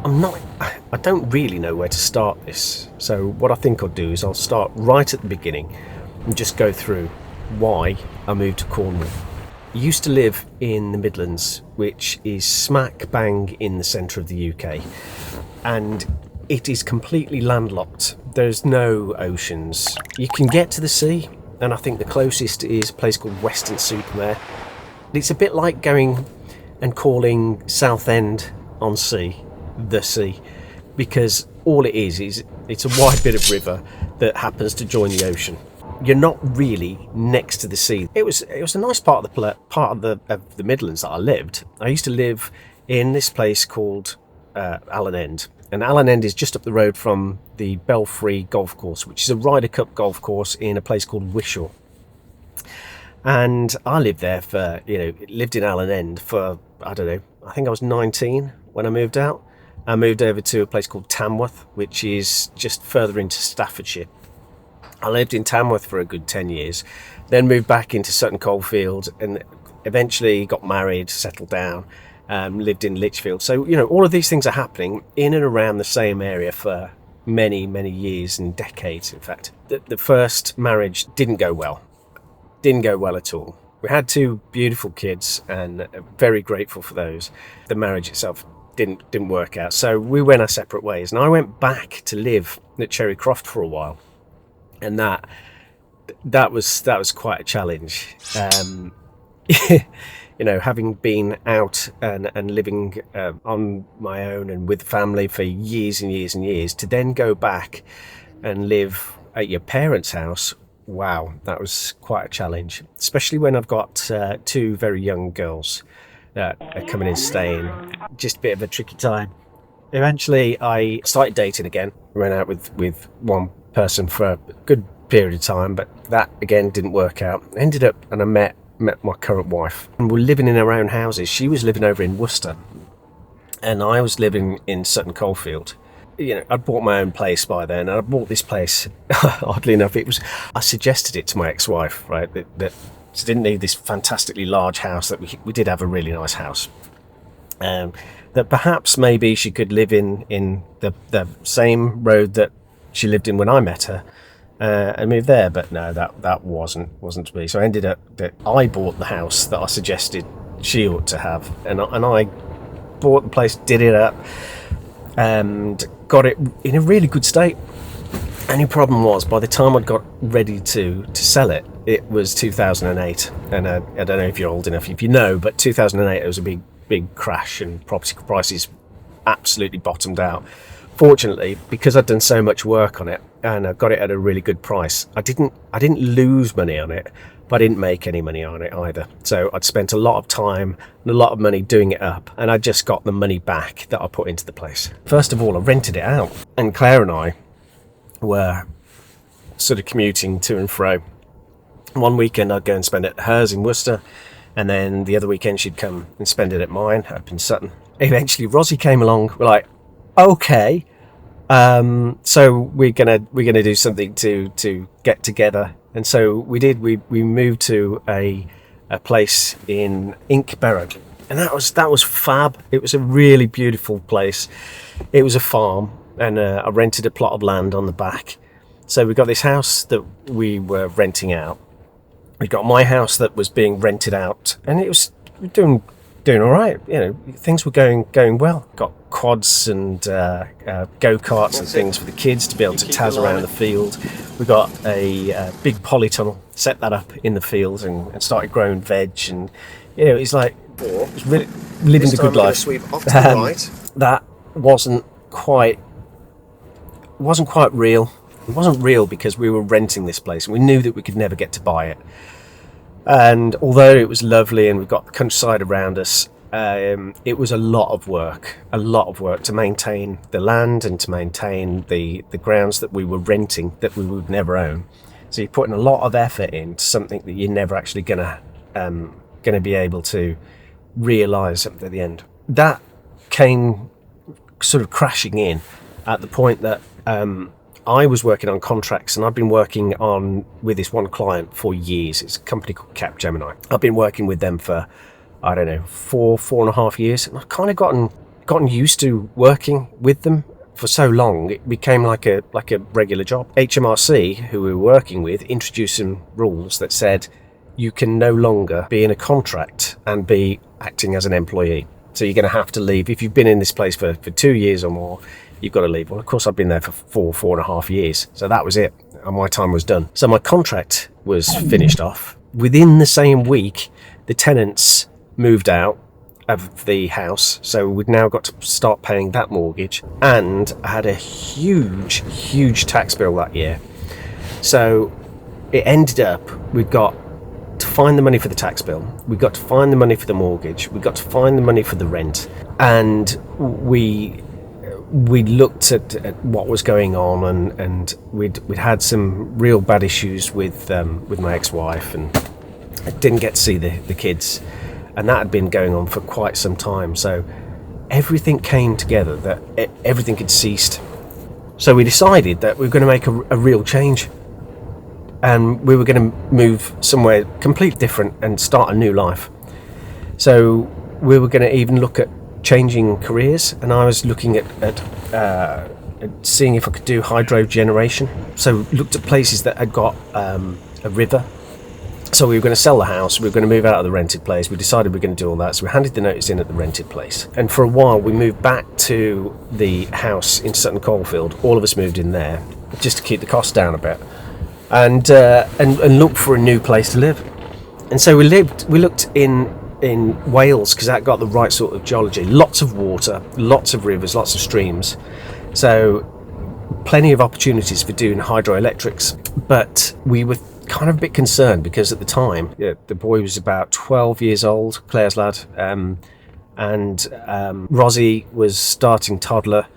I don't really know where to start this. So what I think I'll do is I'll start right at the beginning and just go through why I moved to Cornwall. I used to live in the Midlands, which is smack bang in the centre of the UK, and it is completely landlocked. There's no oceans. You can get to the sea, and I think the closest is a place called Weston-super-Mare. It's a bit like going and calling Southend on Sea the sea, because all it is it's a wide bit of river that happens to join the ocean. You're not really next to the sea. It was a nice part of the Midlands that I lived. I used to live in this place called Allen End, and Allen End is just up the road from the Belfry golf course, which is a Ryder Cup golf course in a place called Wishaw. And I lived there lived in Allen End for, I don't know, I think I was 19 when I moved out. I moved over to a place called Tamworth, which is just further into Staffordshire. I lived in Tamworth for a good 10 years, then moved back into Sutton Coldfield, and eventually got married, settled down, lived in Lichfield. So, all of these things are happening in and around the same area for many, many years and decades, in fact. The first marriage didn't go well at all. We had two beautiful kids, and very grateful for those. The marriage itself didn't work out, so we went our separate ways, and I went back to live at Cherry Croft for a while, and that was quite a challenge. Having been out and living on my own and with family for years and years and years, to then go back and live at your parents' house, wow, that was quite a challenge, especially when I've got two very young girls that are coming in, staying. Just a bit of a tricky time. Eventually I started dating again. I went out with one person for a good period of time, but that again didn't work out. Ended up, and I met my current wife, and we're living in our own houses. She was living over in Worcester, and I was living in Sutton Coldfield. I'd bought my own place by then, and I bought this place. Oddly enough, I suggested it to my ex-wife, right? That she didn't need this fantastically large house. That we did have a really nice house. That perhaps maybe she could live in the same road that she lived in when I met her, and move there. But no, that wasn't to be. So I ended up that I bought the house that I suggested she ought to have, and I bought the place, did it up, and got it in a really good state. Only problem was, by the time I'd got ready to sell it, it was 2008, and I don't know if you're old enough, if you know, but 2008 it was a big crash, and property prices absolutely bottomed out. Fortunately, because I'd done so much work on it and I got it at a really good price, I didn't lose money on it, but I didn't make any money on it either. So I'd spent a lot of time and a lot of money doing it up, and I just got the money back that I put into the place. First of all, I rented it out, and Claire and I were sort of commuting to and fro. One weekend I'd go and spend it at hers in Worcester, and then the other weekend she'd come and spend it at mine up in Sutton. Eventually Rosie came along. We're like, okay, so we're gonna do something to get together. And so we did. We moved to a place in Inkbarrow, and that was fab. It was a really beautiful place. It was a farm, and I rented a plot of land on the back. So we got this house that we were renting out. We got my house that was being rented out, and it was doing all right. Things were going well. Got quads and go-karts and things for the kids to be able to taz around the field. We got a big polytunnel, set that up in the field, and started growing veg, and it's like it was really living the good life. Sweep off to the right. That wasn't quite real. It wasn't real because we were renting this place, and we knew that we could never get to buy it. And although it was lovely and we've got the countryside around us, it was a lot of work to maintain the land and to maintain the grounds that we were renting, that we would never own. So you're putting a lot of effort into something that you're never actually gonna be able to realise at the end. That came sort of crashing in at the point that I was working on contracts, and I've been working with this one client for years. It's a company called Capgemini. I've been working with them for, I don't know, four and a half years, and I've kind of gotten gotten used to working with them for so long, it became like a regular job. HMRC, who we were working with, introduced some rules that said you can no longer be in a contract and be acting as an employee. So you're going to have to leave. If you've been in this place for 2 years or more, you've got to leave. Well, of course, I've been there for 4.5 years. So that was it. And my time was done. So my contract was finished off. Within the same week, the tenants moved out of the house. So we'd now got to start paying that mortgage. And I had a huge tax bill that year. So it ended up, we'd got to find the money for the tax bill, we got to find the money for the mortgage, we got to find the money for the rent, and we looked at what was going on, and we'd had some real bad issues with my ex-wife, and I didn't get to see the kids, and that had been going on for quite some time. So everything came together, that everything had ceased. So we decided that we were going to make a real change. And we were going to move somewhere completely different and start a new life. So we were going to even look at changing careers, and I was looking at seeing if I could do hydro generation. So looked at places that had got a river. So we were going to sell the house, we were going to move out of the rented place. We decided we were going to do all that, so we handed the notice in at the rented place. And for a while we moved back to the house in Sutton Coldfield. All of us moved in there just to keep the costs down a bit. And look for a new place to live. And so we looked in Wales, because that got the right sort of geology. Lots of water, lots of rivers, lots of streams. So plenty of opportunities for doing hydroelectrics. But we were kind of a bit concerned, because at the time, the boy was about 12 years old, Claire's lad, and Rosie was starting toddler.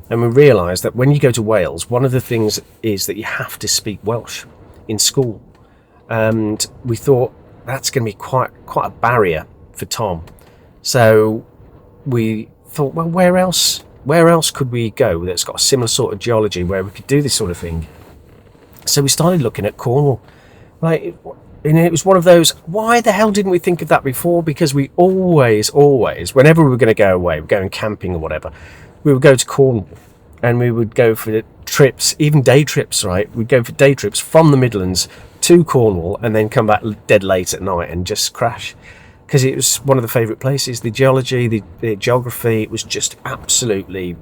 And we realised that when you go to Wales, one of the things is that you have to speak Welsh in school. And we thought that's going to be quite a barrier for Tom. So we thought, well, where else could we go that's got a similar sort of geology where we could do this sort of thing? So we started looking at Cornwall. And it was one of those, why the hell didn't we think of that before? Because we always, whenever we were going to go away, we're going camping or whatever, we would go to Cornwall, and we would go for trips, even day trips, right? We'd go for day trips from the Midlands to Cornwall, and then come back dead late at night and just crash, because it was one of the favourite places. The geology, the geography, it was just absolutely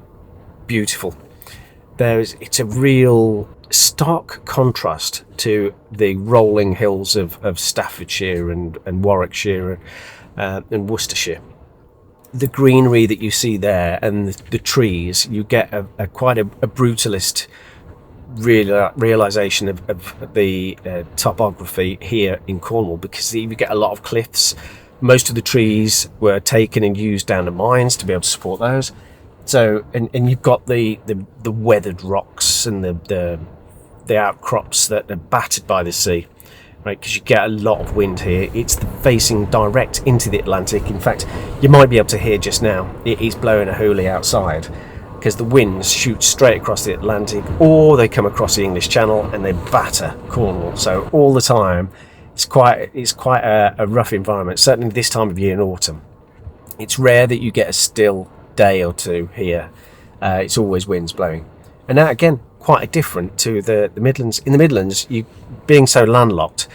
beautiful. It's a real stark contrast to the rolling hills of Staffordshire and Warwickshire and Worcestershire. The greenery that you see there and the trees, you get quite a brutalist realisation of the topography here in Cornwall, because you get a lot of cliffs. Most of the trees were taken and used down to mines to be able to support those. So and you've got the weathered rocks and the outcrops that are battered by the sea, right? Because you get a lot of wind here. It's facing direct into the Atlantic. In fact, you might be able to hear just now, it is blowing a hoolie outside, because the winds shoot straight across the Atlantic, or they come across the English Channel and they batter Cornwall. So all the time, it's quite a rough environment. Certainly this time of year in autumn, it's rare that you get a still day or two here. It's always winds blowing, and that again, quite different to the Midlands. In the Midlands, you being so landlocked,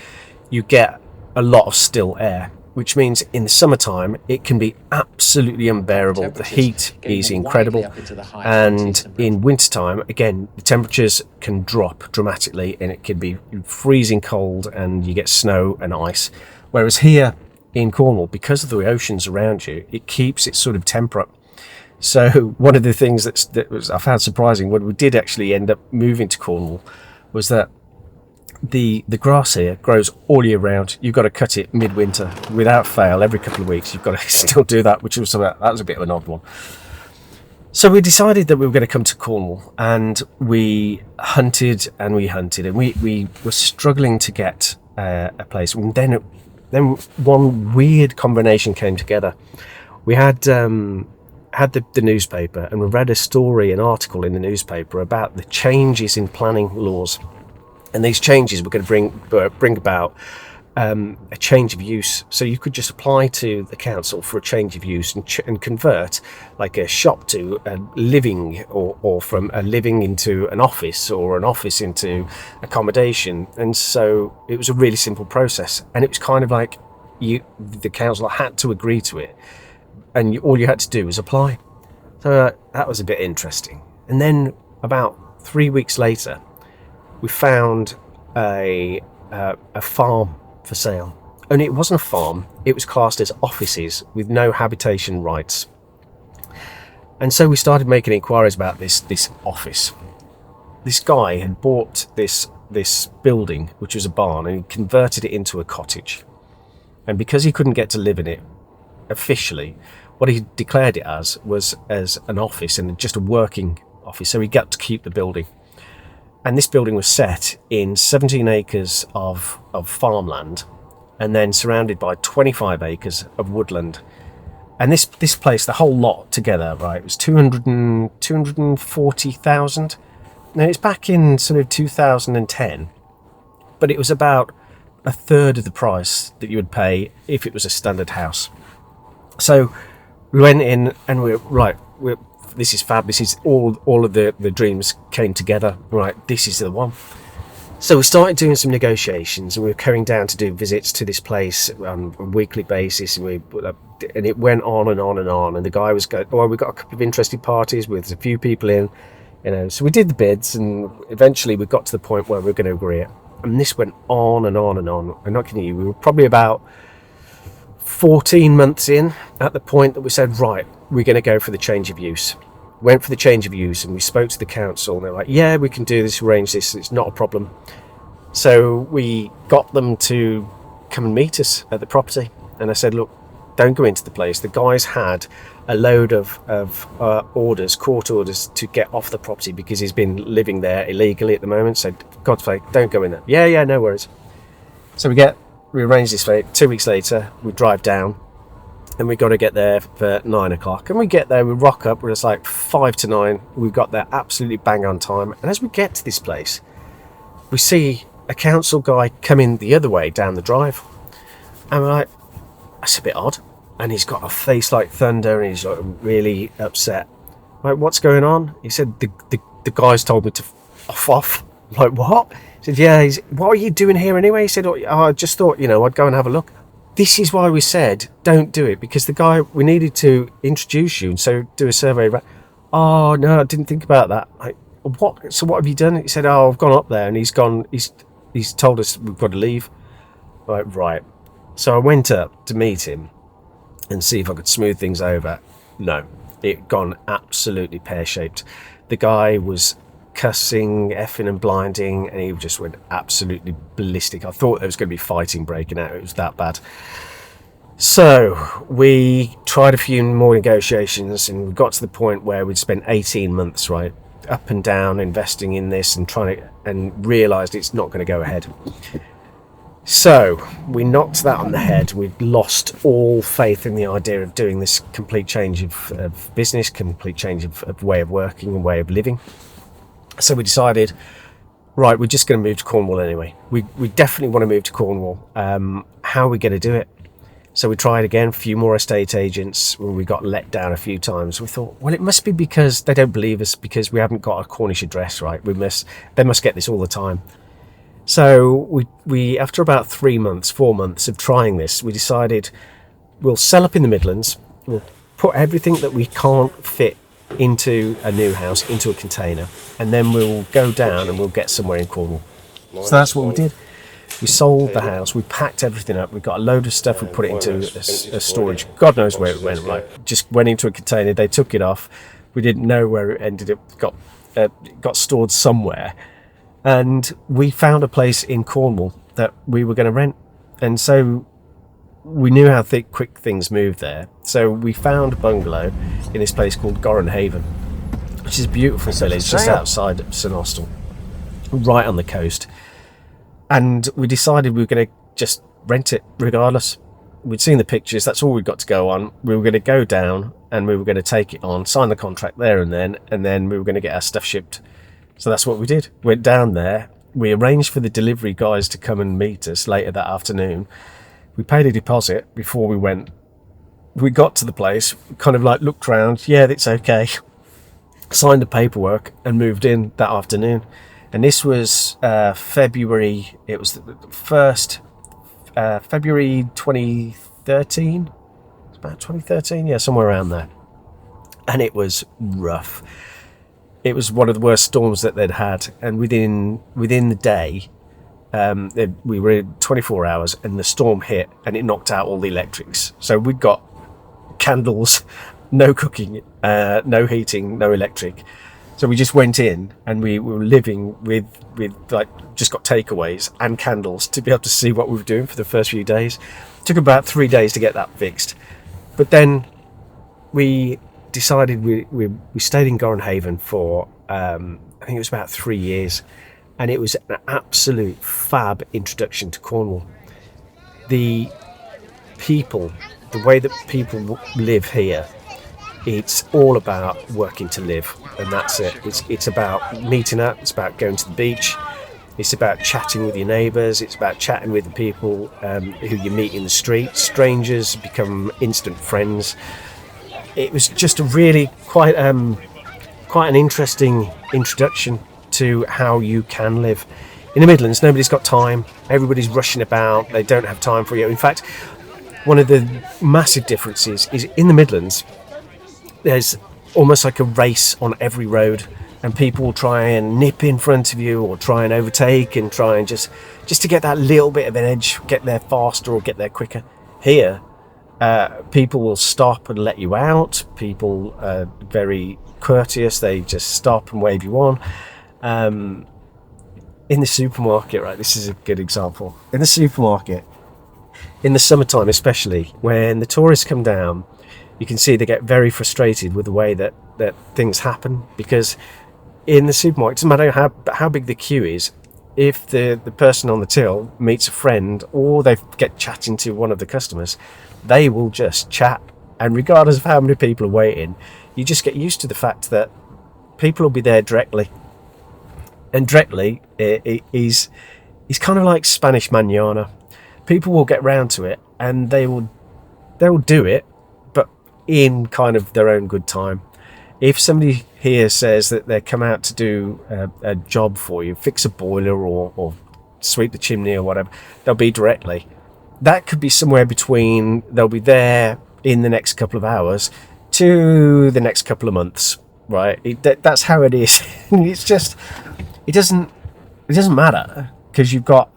you get a lot of still air, which means in the summertime it can be absolutely unbearable. The heat is incredible, and in wintertime, again, the temperatures can drop dramatically, and it can be freezing cold, and you get snow and ice. Whereas here in Cornwall, because of the oceans around you, it keeps it sort of temperate. So one of the things I found surprising when we did actually end up moving to Cornwall was that the grass here grows all year round. You've got to cut it midwinter without fail. Every couple of weeks you've got to still do that, that was a bit of an odd one. So we decided that we were going to come to Cornwall, and we hunted and we were struggling to get a place. And then one weird combination came together. We had the newspaper, and we read an article in the newspaper about the changes in planning laws, and these changes were going to bring about a change of use. So you could just apply to the council for a change of use and convert like a shop to a living, or from a living into an office, or an office into accommodation. And so it was a really simple process, and it was kind of like the council had to agree to it, and all you had to do was apply. So that was a bit interesting. And then about 3 weeks later, we found a farm for sale. Only it wasn't a farm, it was classed as offices with no habitation rights. And so we started making inquiries about this office. This guy had bought this building, which was a barn, and he converted it into a cottage. And because he couldn't get to live in it officially, what he declared it was as an office, and just a working office, so he got to keep the building. And this building was set in 17 acres of farmland, and then surrounded by 25 acres of woodland. And this place, the whole lot together, right, was 240,000. Now, it's back in sort of 2010, but it was about a third of the price that you would pay if it was a standard house. So we went in and this is fab. This is all of the dreams came together. Right, this is the one. So we started doing some negotiations, and we were coming down to do visits to this place on a weekly basis, and it went on and on and on. And the guy was going, "Oh, we got a couple of interested parties with a few people in, So we did the bids, and eventually we got to the point where we were going to agree it. And this went on and on and on. I'm not kidding you. We were probably about 14 months in at the point that we said, right, we're going to go for the change of use. Went for the change of use, and we spoke to the council, and they're like, yeah, we can do this, arrange this, it's not a problem. So we got them to come and meet us at the property, and I said, look, don't go into the place. The guys had a load of court orders to get off the property because he's been living there illegally at the moment, so for God's sake, don't go in there. Yeah, no worries. So we arrange this for 2 weeks later. We drive down, and we got to get there for 9 o'clock. And we get there, we rock up, it's like 5 to 9. We got there absolutely bang on time. And as we get to this place, we see a council guy coming the other way down the drive. And we're like, that's a bit odd. And he's got a face like thunder, and he's like really upset. Like, what's going on? He said, the guys told me to off. I'm like, what? He said, yeah, what are you doing here anyway? He said, oh, I just thought, I'd go and have a look. This is why we said don't do it, because the guy, we needed to introduce you and so do a survey. Oh no, I didn't think about that. Like, what? So what have you done? He said, oh, I've gone up there, and he's told us we've got to leave. Like, right. So I went up to meet him and see if I could smooth things over. No, it gone absolutely pear-shaped. The guy was cussing, effing and blinding, and he just went absolutely ballistic. I thought there was going to be fighting breaking out. It was that bad. So we tried a few more negotiations, and we got to the point where we'd spent 18 months, right, up and down, investing in this and realised it's not going to go ahead. So we knocked that on the head. We'd lost all faith in the idea of doing this complete change of business, complete change of way of working and way of living. So we decided, right, we're just going to move to Cornwall anyway. We definitely want to move to Cornwall. How are we going to do it? So we tried again, a few more estate agents. We got let down a few times. We thought, well, it must be because they don't believe us, because we haven't got a Cornish address, right? They must get this all the time. So we after about 4 months of trying this, we decided we'll sell up in the Midlands. We'll put everything that we can't fit into a new house into a container, and then we'll go down and we'll get somewhere in Cornwall. So that's what we did. We sold the house, we packed everything up, we got a load of stuff, we put it into a storage. God knows where it went, like just went into a container, they took it off. We didn't know where it ended up, got stored somewhere. And we found a place in Cornwall that we were going to rent. And so we knew how quick things moved there. So we found a bungalow in this place called Gorenhaven, which is a beautiful village just outside St Austell, right on the coast. And we decided we were going to just rent it regardless. We'd seen the pictures, that's all we'd got to go on. We were going to go down and we were going to take it on, sign the contract there and then we were going to get our stuff shipped. So that's what we did. Went down there, we arranged for the delivery guys to come and meet us later that afternoon. We paid a deposit before we went. We got to the place, kind of like looked around, yeah, it's okay, signed the paperwork and moved in that afternoon. And this was February, it was the first, February 2013, it's about 2013, yeah, somewhere around there. And it was rough. It was one of the worst storms that they'd had, and within the day, we were in 24 hours, and the storm hit, and it knocked out all the electrics. So we'd got candles, no cooking, no heating, no electric. So we just went in, and we were living with like just got takeaways and candles to be able to see what we were doing for the first few days. It took about 3 days to get that fixed, but then we decided we stayed in Gorenhaven for I think it was about 3 years, and it was an absolute fab introduction to Cornwall. The people, the way that people live here, it's all about working to live, and that's it. It's about meeting up, it's about going to the beach, it's about chatting with your neighbours, it's about chatting with the people who you meet in the street. Strangers become instant friends. It was just a really quite an interesting introduction to how you can live. In the Midlands, nobody's got time. Everybody's rushing about. They don't have time for you. In fact, one of the massive differences is in the Midlands, there's almost like a race on every road, and people will try and nip in front of you or try and overtake and try and just to get that little bit of an edge, get there faster or get there quicker. Here, people will stop and let you out. People are very courteous. They just stop and wave you on. In the supermarket, right, this is a good example. In the supermarket, in the summertime especially, when the tourists come down, you can see they get very frustrated with the way that things happen, because in the supermarket, it doesn't matter how big the queue is, if the person on the till meets a friend or they get chatting to one of the customers, they will just chat, and regardless of how many people are waiting, you just get used to the fact that people will be there directly. And directly is kind of like Spanish mañana. People will get round to it, and they will do it, but in kind of their own good time. If somebody here says that they come out to do a job for you, fix a boiler or sweep the chimney or whatever, they'll be directly. That could be somewhere between they'll be there in the next couple of hours to the next couple of months, right? That's how it is. It's just, it doesn't matter, because you've got,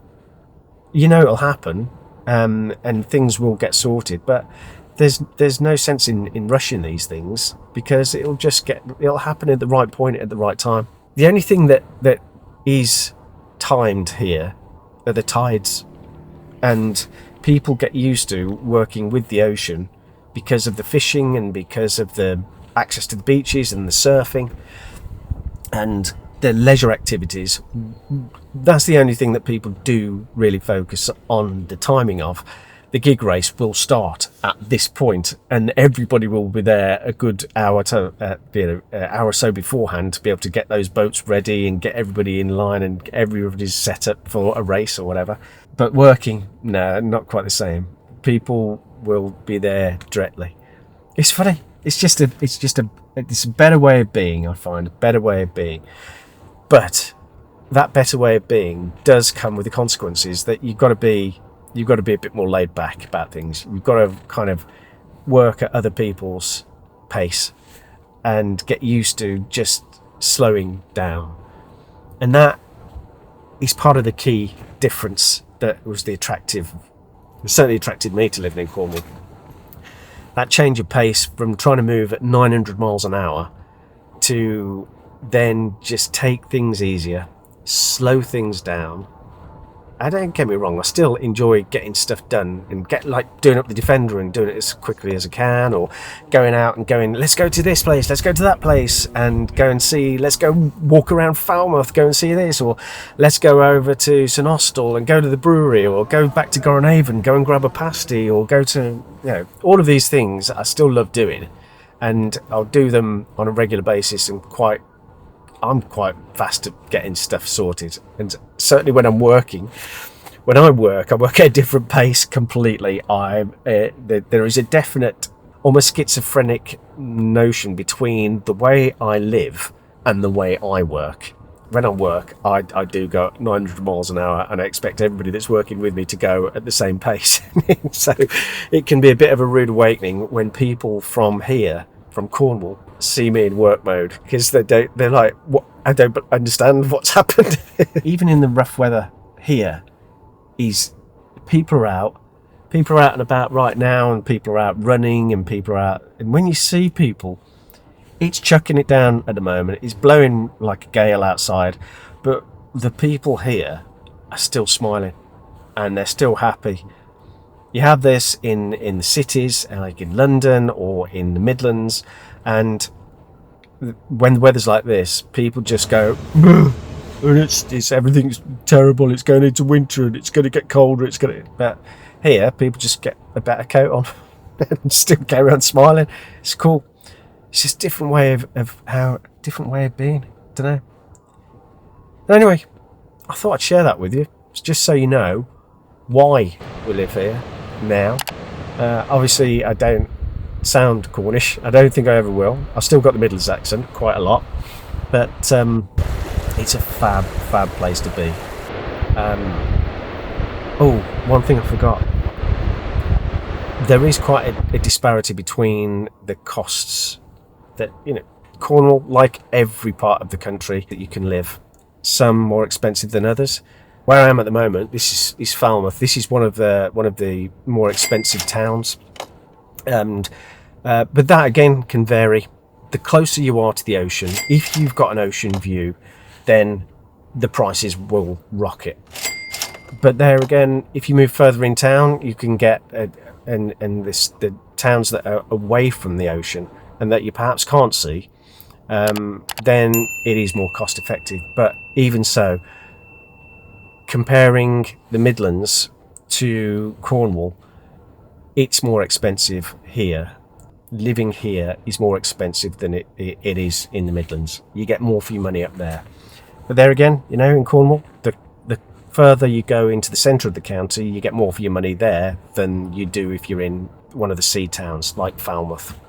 it'll happen, and things will get sorted. But there's no sense in rushing these things, because it'll happen at the right point at the right time. The only thing that is timed here are the tides, and people get used to working with the ocean because of the fishing and because of the access to the beaches and the surfing and the leisure activities. That's the only thing that people do really focus on the timing of. The gig race will start at this point, and everybody will be there a good hour hour or so beforehand to be able to get those boats ready and get everybody in line and everybody's set up for a race or whatever. But working, no, not quite the same. People will be there directly. It's funny. It's a better way of being, I find, a better way of being. But that better way of being does come with the consequences that you've got to be a bit more laid back about things. You've got to kind of work at other people's pace and get used to just slowing down. And that is part of the key difference that certainly attracted me to living in Cornwall. That change of pace from trying to move at 900 miles an hour to then just take things easier, slow things down. I don't get me wrong, I still enjoy getting stuff done and doing up the Defender and doing it as quickly as I can, or going out and going, let's go to this place, let's go to that place, and go and see, let's go walk around Falmouth, go and see this, or let's go over to St Austell and go to the brewery, or go back to Gorenhaven, go and grab a pasty, or go to, all of these things I still love doing, and I'll do them on a regular basis and quite I'm quite fast at getting stuff sorted, and certainly when I'm working. When I work at a different pace completely. There is a definite, almost schizophrenic notion between the way I live and the way I work. When I work, I do go 900 miles an hour, and I expect everybody that's working with me to go at the same pace. So it can be a bit of a rude awakening when people from here, from Cornwall, see me in work mode, because they're like, "What? I don't understand what's happened." Even in the rough weather here, people are out and about right now, and people are out running, and people are out, and when you see people, it's chucking it down at the moment. It's blowing like a gale outside, but the people here are still smiling and they're still happy. You have this in the cities, like in London or in the Midlands, and when the weather's like this, people just go, and it's everything's terrible, it's going into winter and it's going to get colder, but here people just get a better coat on and still carry on smiling. It's cool. It's just a different way of being. Don't know. But anyway, I thought I'd share that with you, just so you know why we live here now. Obviously, I don't sound Cornish. I don't think I ever will. I've still got the Midlands accent quite a lot, but it's a fab place to be. One thing I forgot. There is quite a disparity between the costs that, Cornwall, like every part of the country that you can live, some more expensive than others. Where I am at the moment, this is Falmouth. This is one of the more expensive towns, and but that again can vary. The closer you are to the ocean, if you've got an ocean view, then the prices will rocket. But there again, if you move further in town, you can get the towns that are away from the ocean and that you perhaps can't see, then it is more cost effective. But even so, comparing the Midlands to Cornwall, it's more expensive here. Living here is more expensive than it is in the Midlands. You get more for your money up there. But there again, in Cornwall, the further you go into the centre of the county, you get more for your money there than you do if you're in one of the sea towns like Falmouth.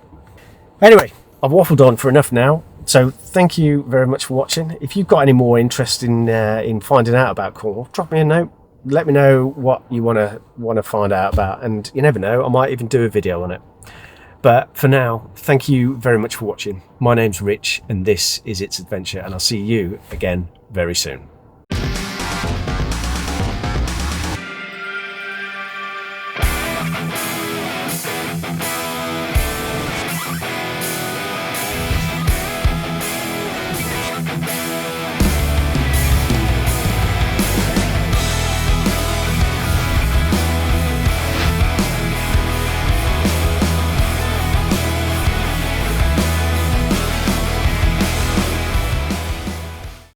Anyway, I've waffled on for enough now. So thank you very much for watching. If you've got any more interest in finding out about Cornwall, drop me a note. Let me know what you want to find out about, and you never know, I might even do a video on it. But for now, thank you very much for watching. My name's Rich, and this is It's Adventure, and I'll see you again very soon.